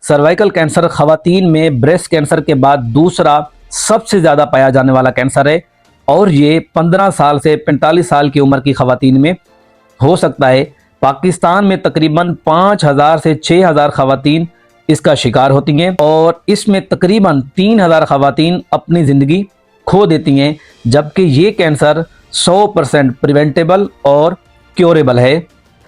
Cervical cancer खवातीन में breast cancer के बाद दूसरा सबसे ज़्यादा पाया जाने वाला कैंसर है और ये 15 साल से 45 साल की उम्र की खवातीन में हो सकता है। पाकिस्तान में तकरीबन 5000 से 6000 खवातीन इसका शिकार होती हैं और इसमें तकरीबन 3000 खवातीन अपनी ज़िंदगी खो देती हैं, जबकि ये कैंसर 100% प्रिवेंटेबल और क्योरेबल है।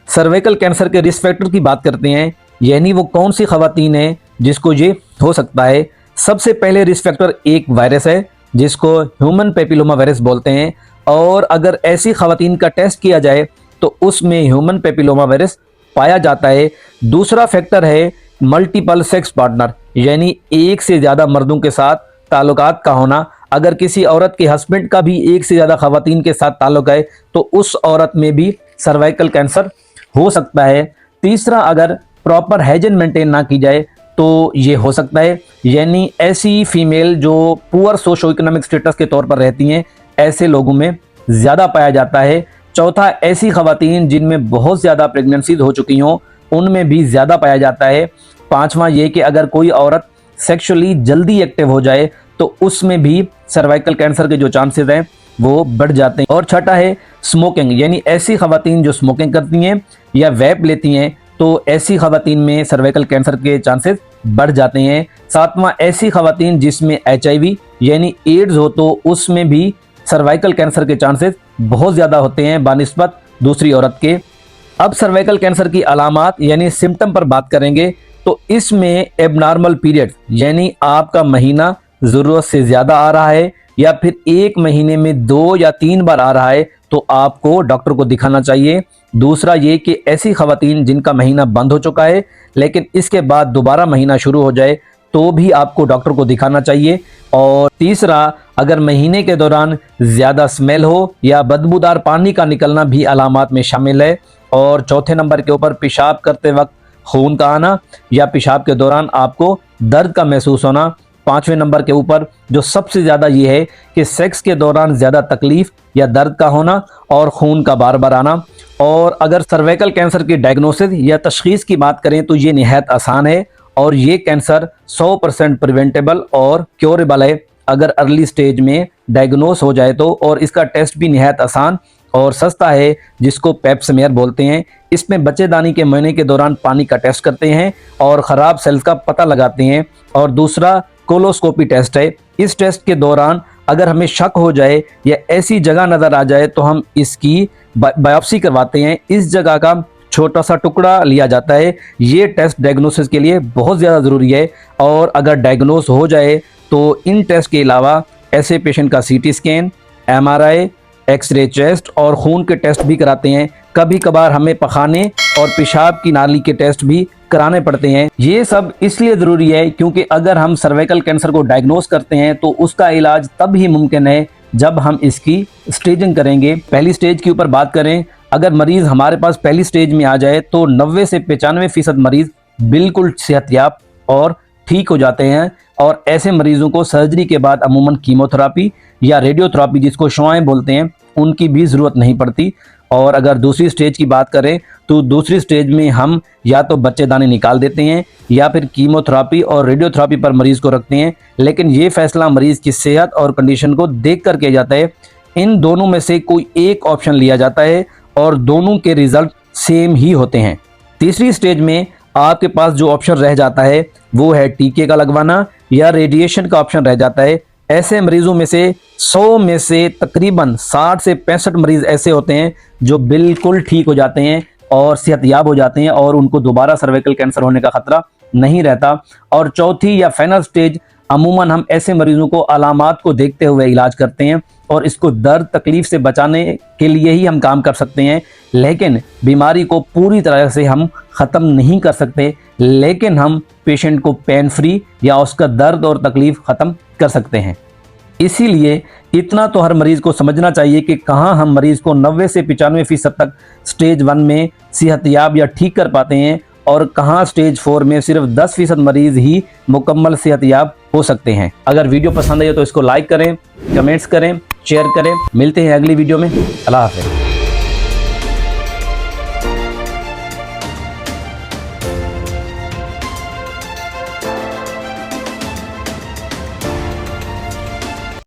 सर्वाइकल कैंसर के रिस्क फैक्टर की बात करते हैं, यानी वो कौन सी खवातीन है जिसको ये हो सकता है। सबसे पहले रिस्क फैक्टर एक वायरस है जिसको ह्यूमन पेपिलोमा वायरस बोलते हैं, और अगर ऐसी खवातीन का टेस्ट किया जाए तो उसमें ह्यूमन पेपिलोमा वायरस पाया जाता है। दूसरा फैक्टर है मल्टीपल सेक्स पार्टनर, यानी एक से ज़्यादा मर्दों के साथ ताल्लुकात का होना। अगर किसी औरत के हस्बैंड का भी एक से ज़्यादा खवातीन के साथ ताल्लुक है तो उस औरत में भी सर्वाइकल कैंसर हो सकता है। तीसरा, अगर प्रॉपर हाइजीन मेंटेन ना की जाए तो ये हो सकता है, यानी ऐसी फीमेल जो पुअर सोशो इकोनॉमिक स्टेटस के तौर पर रहती हैं, ऐसे लोगों में ज़्यादा पाया जाता है। चौथा, ऐसी खवातीन जिनमें बहुत ज़्यादा प्रेगनेंसीज हो चुकी हों, उनमें भी ज़्यादा पाया जाता है। पांचवा ये कि अगर कोई औरत सेक्सुअली जल्दी एक्टिव हो जाए तो उसमें भी सर्वाइकल कैंसर के जो चांसेस हैं वो बढ़ जाते हैं। और छठा है स्मोकिंग, यानी ऐसी खवातीन जो स्मोकिंग करती हैं या वैप लेती हैं तो ऐसी खवातीन में सर्वाइकल कैंसर के चांसेस बढ़ जाते हैं। सातवां, ऐसी खवातीन जिसमें HIV यानी एड्स हो तो उसमें भी सर्वाइकल कैंसर के चांसेस बहुत ज़्यादा होते हैं बानिस्बत दूसरी औरत के। अब सर्वाइकल कैंसर की अलामात यानी सिम्टम पर बात करेंगे तो इसमें एबनॉर्मल पीरियड, यानी आपका महीना ज़रूरत से ज़्यादा आ रहा है या फिर एक महीने में 2 या 3 बार आ रहा है तो आपको डॉक्टर को दिखाना चाहिए। दूसरा ये कि ऐसी खवातीन जिनका महीना बंद हो चुका है लेकिन इसके बाद दोबारा महीना शुरू हो जाए तो भी आपको डॉक्टर को दिखाना चाहिए। और तीसरा, अगर महीने के दौरान ज़्यादा स्मेल हो या बदबूदार पानी का निकलना भी अलामात में शामिल है। और चौथे नंबर के ऊपर पेशाब करते वक्त खून का आना या पेशाब के दौरान आपको दर्द का महसूस होना। पांचवें नंबर के ऊपर जो सबसे ज़्यादा ये है कि सेक्स के दौरान ज़्यादा तकलीफ या दर्द का होना और खून का बार बार आना। और अगर सर्वाइकल कैंसर की डायग्नोसिस या तशखीस की बात करें तो ये निहायत आसान है और ये कैंसर 100% प्रिवेंटेबल और क्योरेबल है अगर अर्ली स्टेज में डायग्नोस हो जाए तो। और इसका टेस्ट भी निहायत आसान और सस्ता है जिसको पेप स्मेयर बोलते हैं। इसमें बच्चेदानी के महीने के दौरान पानी का टेस्ट करते हैं और ख़राब सेल्स का पता लगाते हैं। और दूसरा कोलोस्कोपी टेस्ट है। इस टेस्ट के दौरान अगर हमें शक हो जाए या ऐसी जगह नज़र आ जाए तो हम इसकी बायोप्सी करवाते हैं। इस जगह का छोटा सा टुकड़ा लिया जाता है। ये टेस्ट डायग्नोसिस के लिए बहुत ज़्यादा ज़रूरी है और अगर डायग्नोस हो जाए तो इन टेस्ट के अलावा ऐसे पेशेंट का CT scan, MRI, x ray chest और खून के टेस्ट भी कराते हैं। कभी कभार हमें पखाने और पेशाब की नाली के टेस्ट भी कराने पड़ते हैं। ये सब इसलिए ज़रूरी है क्योंकि अगर हम सर्वाइकल कैंसर को डायग्नोस करते हैं तो उसका इलाज तब ही मुमकिन है जब हम इसकी स्टेजिंग करेंगे। पहली स्टेज के ऊपर बात करें, अगर मरीज़ हमारे पास पहली स्टेज में आ जाए तो 90 से 95% मरीज़ बिल्कुल सेहतयाब और ठीक हो जाते हैं। और ऐसे मरीज़ों को सर्जरी के बाद अमूमन कीमोथेरापी या रेडियोथेरापी जिसको शुआएं बोलते हैं उनकी भी ज़रूरत नहीं पड़ती। और अगर दूसरी स्टेज की बात करें तो दूसरी स्टेज में हम या तो बच्चेदानी निकाल देते हैं या फिर कीमोथेरापी और रेडियोथेरापी पर मरीज़ को रखते हैं, लेकिन ये फैसला मरीज़ की सेहत और कंडीशन को देख कर किया जाता है। इन दोनों में से कोई एक ऑप्शन लिया जाता है और दोनों के रिज़ल्ट सेम ही होते हैं। तीसरी स्टेज में आपके पास जो ऑप्शन रह जाता है वो है टीके का लगवाना या रेडिएशन का ऑप्शन रह जाता है। ऐसे मरीजों में से 100 में से तकरीबन 60 से 65 मरीज़ ऐसे होते हैं जो बिल्कुल ठीक हो जाते हैं और सेहतयाब हो जाते हैं और उनको दोबारा सर्वाइकल कैंसर होने का खतरा नहीं रहता। और चौथी या फाइनल स्टेज अमूमन हम ऐसे मरीजों को अलामात को देखते हुए इलाज करते हैं और इसको दर्द तकलीफ से बचाने के लिए ही हम काम कर सकते हैं, लेकिन बीमारी को पूरी तरह से हम ख़त्म नहीं कर सकते, लेकिन हम पेशेंट को पेन फ्री या उसका दर्द और तकलीफ़ ख़त्म कर सकते हैं। इसीलिए इतना तो हर मरीज़ को समझना चाहिए कि कहाँ हम मरीज़ को 90 से 95% तक स्टेज 1 में सेहतयाब या ठीक कर पाते हैं और कहाँ स्टेज 4 में सिर्फ 10% मरीज़ ही मुकम्मल सेहतयाब हो सकते हैं। अगर वीडियो पसंद आई तो इसको लाइक करें, कमेंट्स करें, शेयर करें। मिलते हैं अगली वीडियो में। अल्लाह हाफ़िज़।